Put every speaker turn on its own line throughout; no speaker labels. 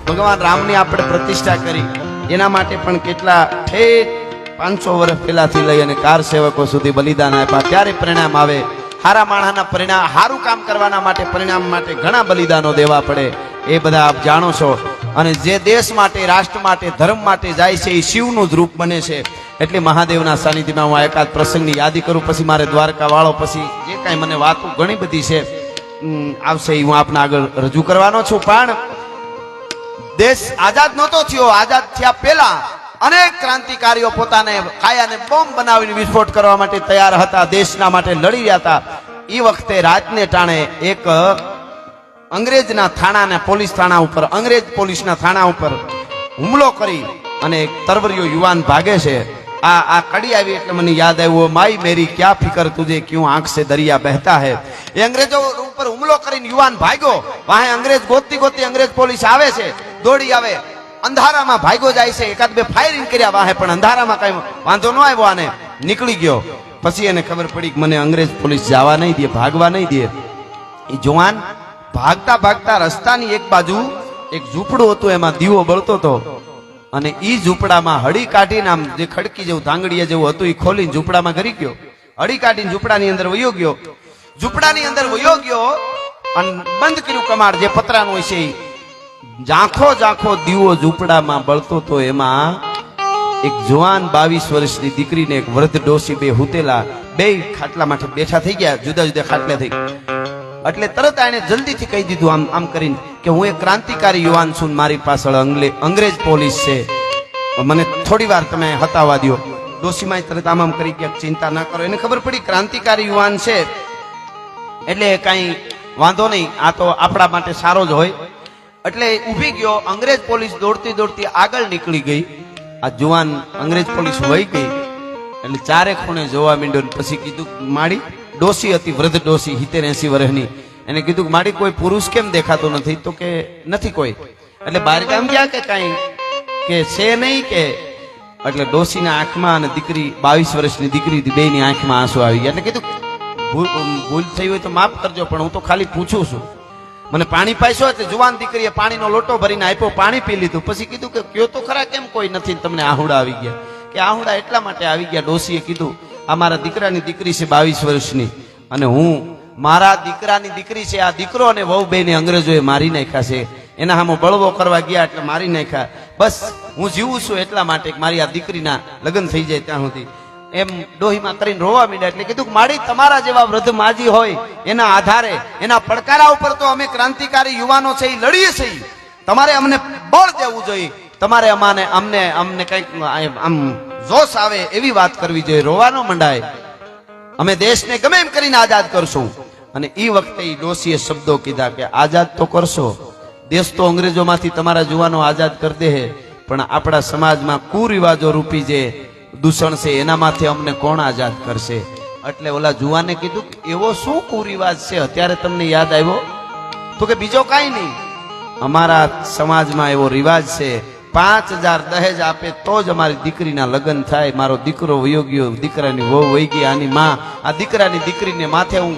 ભગવાન રામની આપણે પ્રતિષ્ઠા કરી એના માટે પણ કેટલા ઠેઠ 500 વર્ષ પહેલાથી લઈ અને કાર સેવકો સુધી બલિદાન આપ્યા. ત્યારે પરિણામ આવે. હારા માણસના પરિણામ, હારું કામ કરવાના માટે પરિણામ માટે ઘણા બલિદાનો દેવા પડે. એ બધા આપ જાણો છો. અને જે દેશ માટે, રાષ્ટ્ર માટે, ધર્મ માટે જાય છે એ શિવનું જ રૂપ બને છે. એટલે મહાદેવના સાનિધ્યમાં હું એકાદ પ્રસંગની યાદી કરું, પછી મારે દ્વારકા વાળો, પછી જે કાંઈ મને વાતો ઘણી બધી છે આવશે એ હું આપને આગળ રજૂ કરવાનો છું. પણ દેશ આઝાદ નહોતો થયો. આઝાદ થયા પહેલા અનેક ક્રાંતિકારીઓ પોતાને કાયાને બોમ્બ બનાવીને વિસ્ફોટ કરવા માટે તૈયાર હતા, દેશના માટે લડી રહ્યા હતા. એ વખતે રાતને ટાણે એક અંગ્રેજના થાણાના પોલીસ થાણા ઉપર, અંગ્રેજ પોલીસના થાણા ઉપર હુમલો કરી અને એક તરવરિયો યુવાન ભાગે છે. આ કડી આવી એટલે મને યાદ આવ્યું, માઈ મેરી ક્યા ફિકર તુજે ક્યું આંખ સે દરિયા બહેતા હે. એ અંગ્રેજો ઉપર હુમલો કરીને યુવાન ભાગ્યો. વાહે અંગ્રેજ ગોતતી ગોતતી અંગ્રેજ પોલીસ આવે છે, દોડી આવે, અંધારામાં ભાગ્યો જાય છે. એકાદ બે ફાયરિંગ કર્યા વાહે, પણ અંધારામાં કઈ વાંધો ન આવ્યો, આને નીકળી ગયો. પછી એને ખબર પડી કે મને અંગ્રેજ પોલીસ જવા નહીં દે, ભાગવા નહીં દે. એ જવાન ભાગતા ભાગતા રસ્તાની એક બાજુ એક ઝૂંપડું હતું, એમાં દીવો બળતો હતો. અને ઈ ઝૂંપડામાં હળી કાઢીને આમ જે ખડકી જેવું ધાંગડીયા જેવું હતું એ ખોલીને ઝૂંપડામાં ઘરી ગયો. હળી કાઢીને ઝૂંપડાની અંદર વયો ગયો. ઝૂંપડાની અંદર વયો ગયો અને બંધ કર્યું કમાડ જે પતરાનું હોય છે. ઝાંખો ઝાંખો દીવો ઝૂંપડામાં બળતો તો એમાં એક જવાન 22 વર્ષની દીકરીને એક વૃદ્ધ ડોસી બે હુતેલા, બે ખાટલા માટે બેઠા થઈ ગયા, જુદા જુદા ખાટલા થઈ. એટલે તરત એને જલ્દીથી કહી દીધું આમ કરીને કે હું એક ક્રાંતિકારી યુવાન છું, મારી પાછળ અંગ્રેજ પોલીસ છે, મને થોડી વાર તમે હતાવા દો. ડોશીમાં તરત આમ કરી કે ચિંતા ના કરો. એને ખબર પડી ક્રાંતિકારી યુવાન છે એટલે કાંઈ વાંધો નહીં, આ તો આપણા માટે સારો જ હોય. એટલે ઊભી ગયો. અંગ્રેજ પોલીસ દોડતી દોડતી આગળ નીકળી ગઈ. આ જુવાન અંગ્રેજ પોલીસ વહી ગઈ એટલે ચારે ખૂણે જોવા માંડ્યો. પછી કીધું માડી, ડોસી હતી, વૃદ્ધ ડોસી 70-80 વર્ષની. એને કીધું કે માડી કોઈ પુરુષ કેમ દેખાતો નથી? તો કે નથી કોઈ. એટલે બહાર ગામ ગયા કે કાંઈ કે છે નહીં કે. એટલે ડોસીના આંખમાં અને દીકરી 22 વર્ષની દીકરી બેની આંખમાં આંસુ આવી ગયા. એટલે કીધું ભૂલ થઈ હોય તો માફ કરજો, પણ હું તો ખાલી પૂછું છું, મને પાણી પાઈશો? એટલે જુવાન દીકરીએ પાણીનો લોટો ભરીને આપ્યો, પાણી પી લીધું. પછી કીધું કે કયો તો ખરા કેમ કોઈ નથી, તમને આહુડા આવી ગયા? કે આહુડા એટલા માટે આવી ગયા, ડોસીએ કીધું આ મારા દીકરાની દીકરી છે 22 વર્ષની, અને હું મારા દીકરાની દીકરી છે, આ દીકરો અને વહુ બેને અંગ્રેજોએ મારી નાખ્યા છે, એના સામે બળવો કરવા ગયા એટલે મારી નાખ્યા. બસ હું જીવું છું એટલા માટે મારી આ દીકરીના લગ્ન થઈ જાય ત્યાં સુધી એમ ડોહીમાં કરીને રોવા માંડ્યા. એટલે કીધું મારી તમારા જેવા વૃદ્ધ માજી હોય એના આધારે, એના પડકારા ઉપર તો અમે ક્રાંતિકારી યુવાનો છે એ લડીએ છીએ. તમારે અમને બળ દેવું જોઈએ, તમારે અમને કંઈક આમ જોશ આવે એવી વાત કરવી જોઈએ. રોવાનો મંડાય, અમે દેશને ગમે એમ કરીને આઝાદ કરશું. અને એ વખતે એ ડોશીએ શબ્દો કીધા કે આઝાદ તો કરશો, દેશ તો અંગ્રેજોમાંથી તમારા જુવાનો આઝાદ કરી દે, પણ આપણા સમાજમાં કુરિવાજો રૂપી જે દૂષણ છે એનામાંથી અમને કોણ આઝાદ કરશે? એટલે ઓલા જુવાને કીધું એવો શું કુરિવાજ છે અત્યારે તમને યાદ આવ્યો? તો કે બીજો કાંઈ નહીં, અમારા સમાજમાં એવો રિવાજ છે 5000 દહેજ આપે તો જ અમારી દીકરીના લગ્ન થાય. મારો દીકરો વયો ગયો, દીકરાની વહુ વહી ગઈ, આની માં આ દીકરાની દીકરીને માથે હું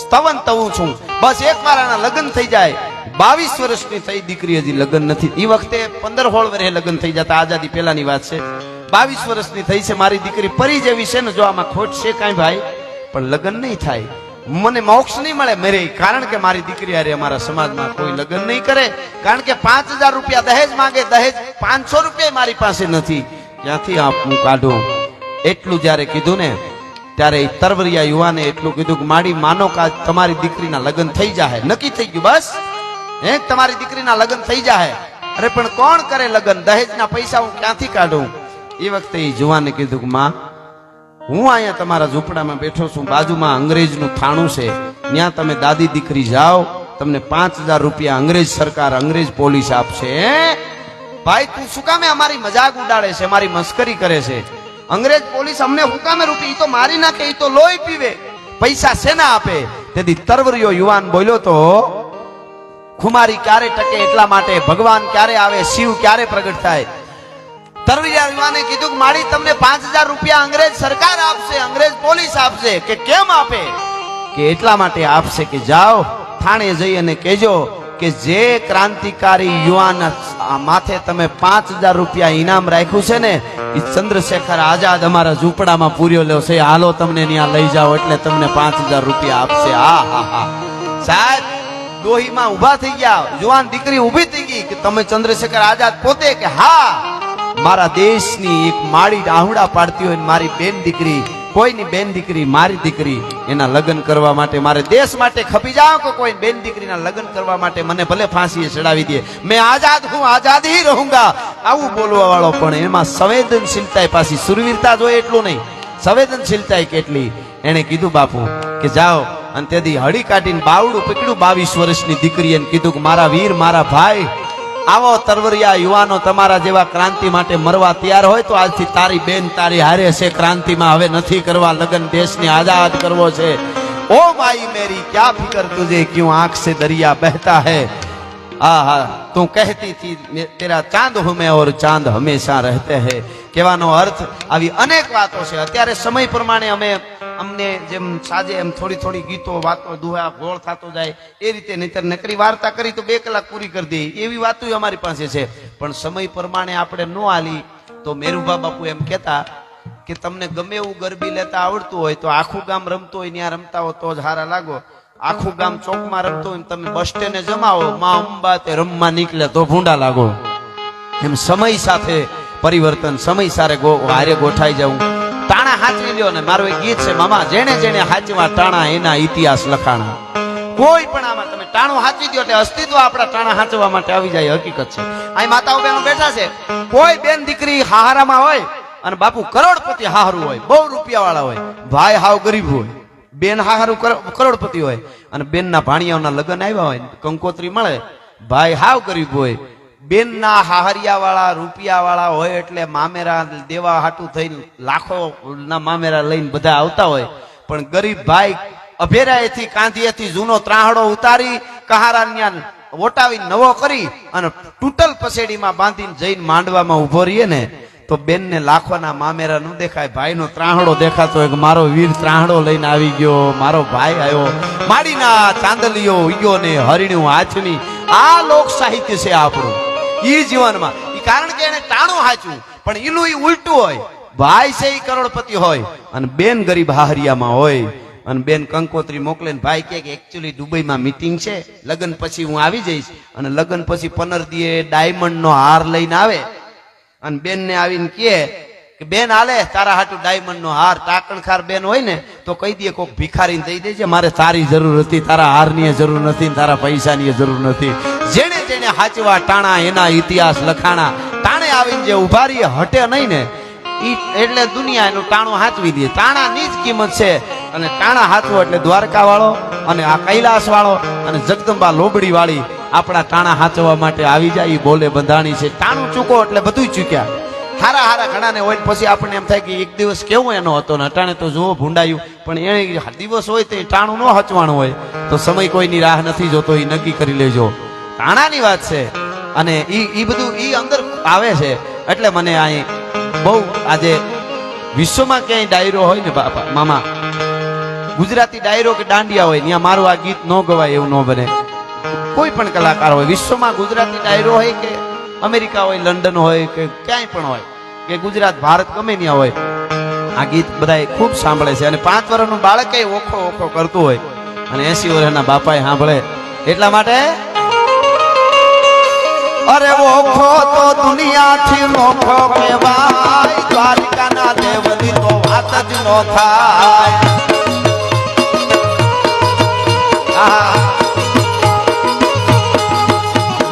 સ્તવન તવું છું, બસ એકવાર આના લગ્ન થઈ જાય. 22 વર્ષની થઈ દીકરી, હજી લગ્ન નથી. એ વખતે 15-16 વર્ષે લગ્ન થઈ જતા, આઝાદી પહેલાની વાત છે. 22 વર્ષની થઈ છે મારી દીકરી, પરી જેવી છે ને, જો આમાં ખોટ છે કાંઈ ભાઈ, પણ લગ્ન નહીં થાય, મને મોક્ષ નહીં મળે મેરે, કારણ કે મારી દીકરી હારે અમારા સમાજમાં કોઈ લગ્ન નહીં કરે, કારણ કે 5000 રૂપિયા દહેજ માંગે, દહેજ 500 રૂપિયા મારી પાસે નથી, ક્યાંથી હું કાઢું? એટલું જયારે કીધું ને ત્યારે તરવરિયા યુવાને એટલું કીધું કે માડી માનો કે તમારી દીકરીના લગ્ન થઈ જાય, નક્કી થઈ ગયું, બસ તમારી દીકરીના લગ્ન થઈ જાય. અરે પણ કોણ કરે લગ્ન? દહેજના પૈસા હું ક્યાંથી કાઢું? એ વખતે એ જુવાને કીધું કે માં, હું અહીંયા તમારા ઝૂંપડામાં બેઠો છું, બાજુમાં અંગ્રેજનું થાણું છે, ત્યાં તમે દાદી દીકરી જાઓ, તમને 5000 રૂપિયા અંગ્રેજ સરકાર, અંગ્રેજ પોલીસ આપશે. ભાઈ તું શું કામે અમારી મજાક ઉડાડે છે, અમારી મસ્કરી કરે છે? અંગ્રેજ પોલીસ અમને હું કામે રૂપી? તો મારી નાખે, એ તો લોહી પીવે, પૈસા શેના આપે? તેથી તરવરિયો યુવાન બોલ્યો તો ખુમારી ક્યારે ટકે એટલા માટે, ભગવાન ક્યારે આવે, શિવ ક્યારે પ્રગટ થાય. તરવરિયા યુવાને કીધું કે મારી તમને 5000 રૂપિયા અંગ્રેજ સરકાર આપશે, અંગ્રેજ પોલીસ આપશે. કે કેમ આપે? કે એટલા માટે આપશે કે જાઓ થાણે જઈ અને કહેજો કે જે ક્રાંતિકારી યુવાન આ માથે તમે 5000 રૂપિયા ઇનામ રાખ્યું છે ને, એ ચંદ્રશેખર આઝાદ અમારા ઝૂંપડામાં પૂર્યો લ્યો છે, હાલો તમને ત્યાં લઈ જાઓ એટલે તમને 5000 રૂપિયા આપશે. હા હા હા સાહેબ, ડોહીમાં ઉભા થઈ ગયા, જુવાન દીકરી ઊભી થઈ ગઈ કે તમે ચંદ્રશેખર આઝાદ પોતે? કે હા, મારા દેશની એક માળી આહુડા પાડતી હોય મારી બેન દીકરી, કોઈની બેન દીકરી મારી દીકરી, એના લગ્ન કરવા માટે મારે દેશ માટે ખપી જાઉં કે કોઈ બેન દીકરીના લગ્ન કરવા માટે મને ભલે ફાંસીએ ચડાવી દે, મેં આઝાદ હું, આઝાદ ही રહુંગા. આવું બોલવા વાળો પણ એમાં સંવેદનશીલતા પાછી, સુરવીરતા જોઈએ એટલું નહીં, સંવેદનશીલતા કેટલી. એને કીધું બાપુ કે જાઓ, અને તેથી હળી કાઢીને બાવડું પકડ્યું 22 વર્ષની દીકરી, એને કીધું કે મારા વીર, મારા ભાઈ, આવો તરવરિયા યુવાનો તમારા જેવા ક્રાંતિ માટે મરવા તૈયાર હોય તો આજથી તારી બેન તારી હારે છે ક્રાંતિમાં, હવે નથી કરવા લગન, દેશને આઝાદ કરવો છે. ઓ માઈ મેરી ક્યા ફિકર તુझे क्यों आंख से दरिया बहता है, હા હા તું કહેતી थी तेरा चांद हूं मैं और चांद हमेशा रहते हैं. કહેવાનો અર્થ આવી અનેક વાતો છે. અત્યારે સમય પ્રમાણે અમને જેમ સાજે એમ થોડી થોડી ગીતો વાતો દુહા ગોળ થતો જાય એ રીતે, નહીતર નકરી વાર્તા કરી તો 2 કલાક પૂરી કરી દે એવી વાતો અમારી પાસે છે. પણ સમય પ્રમાણે આપણે ન હાલી તો મેરુભા બાપુ એમ કહેતા કે તમને ગમે એવું ગરબી લેતા આવડતું હોય તો આખું ગામ રમતું હોય ત્યાં રમતા હો તો જ હારા લાગો. આખું ગામ ચોકમાં રમતું હોય તમે બસ સ્ટેન્ડે જમાવો, માં અંબા તે રમવા નીકળે તો ભૂંડા લાગો. એમ સમય સાથે પરિવર્તન, સમય સારે હારે ગોઠાઈ જવું. ટાણા હાચવી લ્યો ને, મારું એક ગીત છે, મામા જેણે જેણે હાચવા ટાણા એના ઇતિહાસ લખાણા. કોઈ પણ આમાં તમે ટાણું હાચવી દો એટલે અસ્તિત્વ આપણા ટાણા હાચવા માટે આવી જાય, હકીકત છે. અહીં માતાઓ બહેનો બેઠા છે, કોઈ બેન દીકરી હાહારામાં હોય અને બાપુ કરોડપતિ હારું હોય, બહુ રૂપિયા વાળા હોય, ભાઈ હાવ ગરીબ હોય, બેન હારું કરોડપતિ હોય, અને બેનના ભાણિયાઓના લગ્ન આવ્યા હોય, કંકોત્રી મળે, ભાઈ હાવ ગરીબ હોય, બેનના હાહરિયા વાળા રૂપિયા વાળા હોય એટલે મામેરા દેવા હાટું થઈને લાખો ના મામેરા લઈને બધા આવતા હોય. પણ ગરીબ ભાઈ અભેરાએથી કાંધીએથી જૂનો ત્રાહડો ઉતારી કહારાન્યા ઓટાવી નવો કરી અને તૂટલ પસેડીમાં બાંધીને જઈને માંડવામાં ઉભો રહીએ ને તો બેનને લાખોના મામેરા ન દેખાય, ભાઈનો ત્રાહડો દેખાતો હોય કે મારો વીર ત્રાહડો લઈને આવી ગયો, મારો ભાઈ આવ્યો. માડીના ચાંદલીઓ ઉગ્યો ને હરિણ્યું હાથની, આ લોક સાહિત્ય છે આપણું ઈ જીવનમાં. ઈ કારણ કે એને ટાણું હાચ્યું, પણ ઈનું ઈ ઉલટું હોય. ભાઈ છે ઈ કરોડપતિ હોય અને બેન ગરીબ હાહરિયામાં હોય, અને બેન કંકોત્રી મોકલે ને ભાઈ કે એકચ્યુઅલી દુબઈમાં મીટિંગ છે, લગ્ન પછી હું આવી જઈશ. અને લગ્ન પછી 15 દીએ ડાયમંડ નો હાર લઈને આવે અને બેન ને આવીને કે બેન હાલે તારા હાટુ ડાયમંડ નો હાર. ટાકણખાર બેન હોય ને તો કહી દે કોક ભિખારીને દઈ દેજે, મારે તારી જરૂર હતી, તારા હારની જરૂર નથી, તારા પૈસાની જરૂર નથી. જેને જેને હાચવા ટાણા એના ઇતિહાસ લખાણા. ટાણે આવીને જે ઉભારી હટે નહીં ને એટલે દુનિયા એનું ટાણું હાચવી દે. ટાણાની જ કિંમત છે. અને ટાણા હાચવો એટલે દ્વારકા વાળો અને આ કૈલાસ વાળો અને જગદંબા લોબડી વાળી આપણા ટાણા હાચવા માટે આવી જાય. એ બોલે બંધાણી છે. ટાણું ચૂકો એટલે બધું ચૂક્યા. હારા હારા ઘણાને હોય પછી આપણને એમ થાય કે એક દિવસ કેવો એનો હતો ને અટાણે તો જુઓ ભૂંડાયું. પણ એને દિવસ હોય તો ટાણું ન હચવાનું હોય તો સમય કોઈની રાહ નથી જોતો, એ નક્કી કરી લેજો. ટાણાની વાત છે અને ઈ બધું ઈ અંદર આવે છે. એટલે મને અહીં બહુ આજે વિશ્વમાં ક્યાંય ડાયરો હોય ને બાપા મામા, ગુજરાતી ડાયરો કે દાંડિયા હોય ત્યાં મારું આ ગીત ન ગવાય એવું ન બને. કોઈ પણ કલાકાર હોય વિશ્વમાં, ગુજરાતી ડાયરો હોય કે અમેરિકા હોય, લંડન હોય કે ક્યાંય પણ હોય કે ગુજરાત ભારત ગમે ત્યાં હોય, આ ગીત બધા ખૂબ સાંભળે છે. અને 5 વર્ષનું બાળક ઓખો ઓખો કરતું હોય અને 80 વર્ષના બાપાએ સાંભળે. એટલા માટે અરે ઓખો તો દુનિયાથી નોખો કહેવાય, દ્વારકાના દેવની તો વાત જ ન થાય.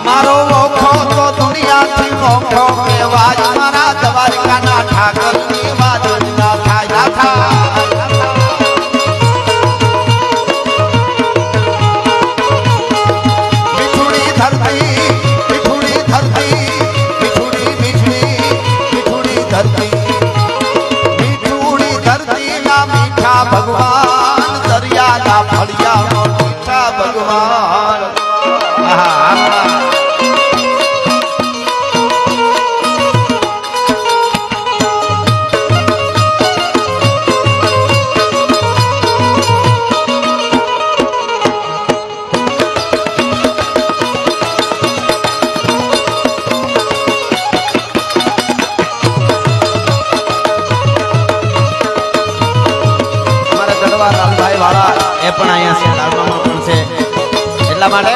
મારો ઓખો તો દુનિયાથી નોખો કહેવાય, મારા દ્વારકાના ઠાકરની વાત જ ન થાય. મીઠુડી ધરતી ભગવાન દરિયાના ફળિયાનો મીઠા ભગવાન. એ પણ અહીંયા છે, લાલમામાં પણ છે. એટલા માટે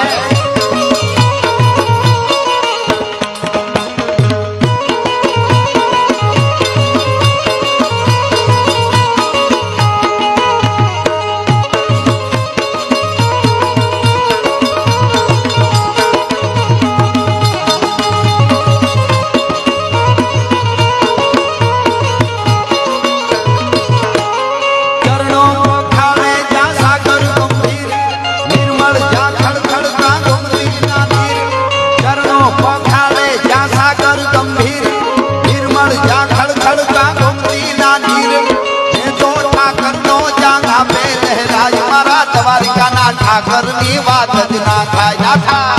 ઠાકર ની વાત જ ના થાય ના.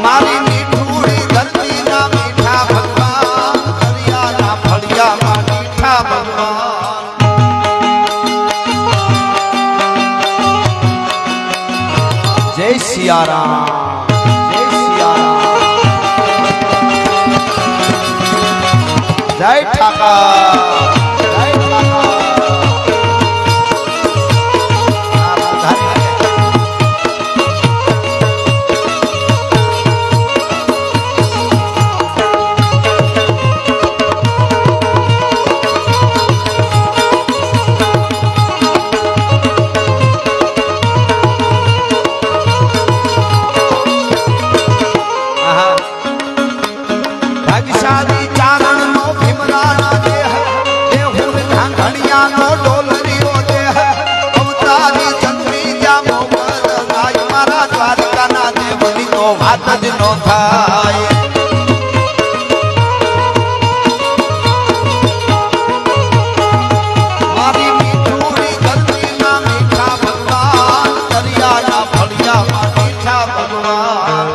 મારી મીઠુડી ધરતી ના મીઠા ભગવાન, દરિયા ના ફળિયા માં મીઠા ભગવાન. જય સિયારામ, જય સિયારામ, જય ઠાકર. વાત જ નો થાય. મારી મીઠુડી ધરતી ના મીઠા ભગવાન, દરિયા ના ફળિયા માં મીઠા ભગવાન.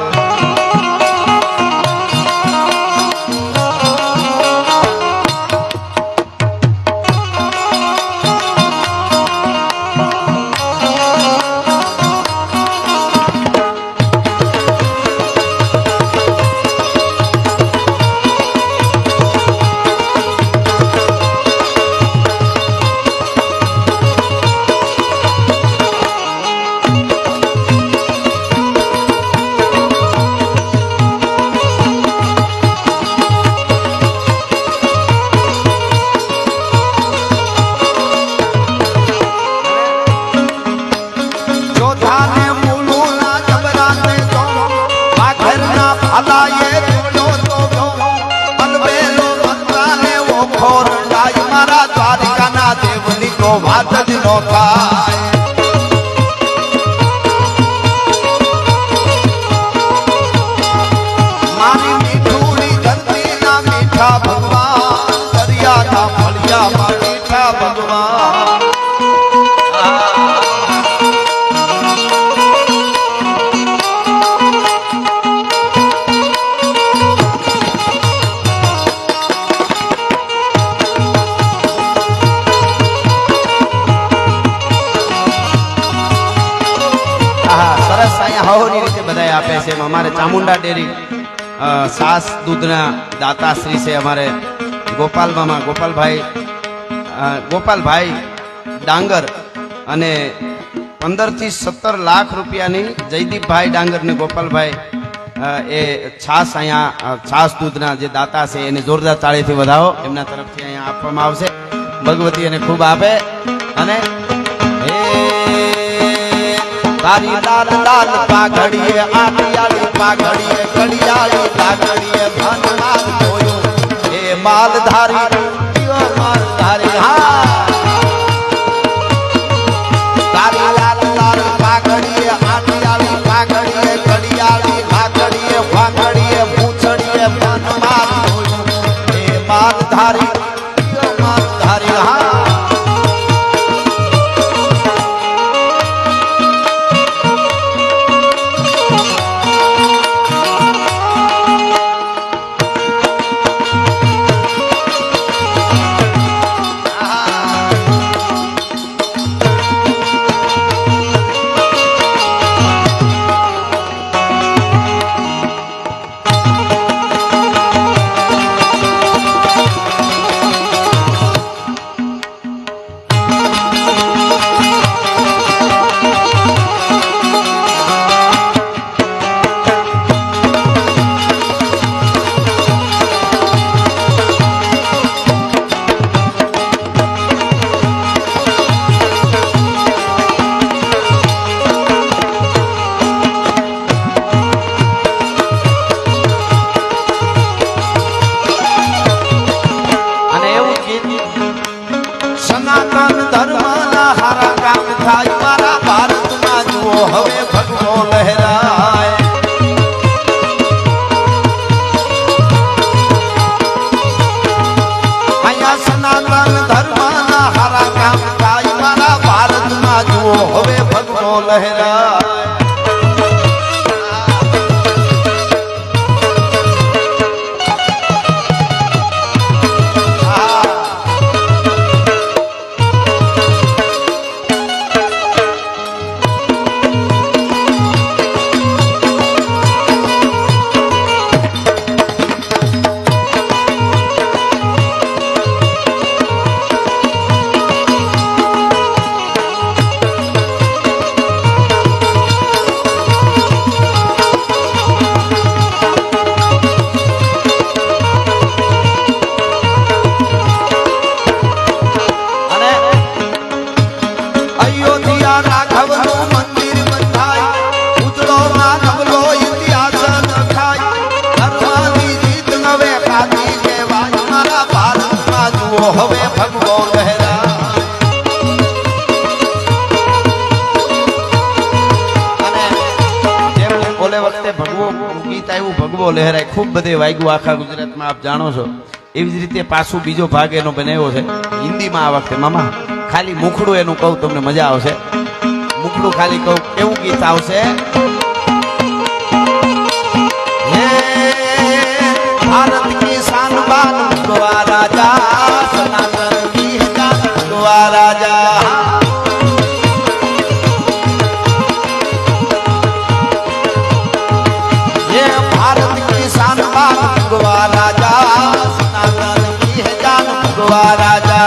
વાત જ નો થાય. મારી મીઠુડી ધરતી ના મીઠા ભગવાન, દરિયા ના ફળિયા માં મીઠા ભગવાન. હવની રીતે બધાય આપે છે. અમારે ચામુંડા ડેરી સાસ દૂધના દાતાશ્રી છે અમારે ગોપાલ મામા, ગોપાલભાઈ ડાંગર, અને 15 થી 17 લાખ રૂપિયાની જયદીપભાઈ ડાંગર ને ગોપાલભાઈ એ છાસ અહીંયા છાસ દૂધના જે દાતા છે એને જોરદાર તાળીથી વધાવો. એમના તરફથી અહીંયા આપવામાં આવશે. ભગવતી એને ખૂબ આપે. અને તારી લાલ લાલ પાઘડીએ આટિયાળી પાઘડીએ કડિયાળી પાઘડીએ ભનમાર જોયો એ માલધારી માલધારી. હા તારી લાલ લાલ પાઘડીએ આટિયાળી પાઘડીએ કડિયાળી પાઘડીએ પાઘડીએ પૂંછડીએ ભનમાર જોયો એ માલધારી માલધારી. હા સનાતન ધર્મના હારા કામ થાય મારા ભારતમાં જુઓ હવે ભગવો લહેરાય હવે ભગવો લહેરાય અને જેમ ઓલે વખતે ભગવો ગીત આવ્યું ભગવો લહેરાય ખૂબ બધે વાગ્યું આખા ગુજરાતમાં આપ જાણો છો એવી જ રીતે પાછું બીજો ભાગ એનો બનાવ્યો છે હિન્દીમાં આ વખતે મામા ખાલી મુખડું એનું કહું તમને મજા આવશે મુખડું ખાલી કહું કેવું ગીત આવશે भारत की शान बान भगवा राजा सनातन की जान भगवा राजा ये भारत की शान बान भगवा राजा सनातन की जान भगवा राजा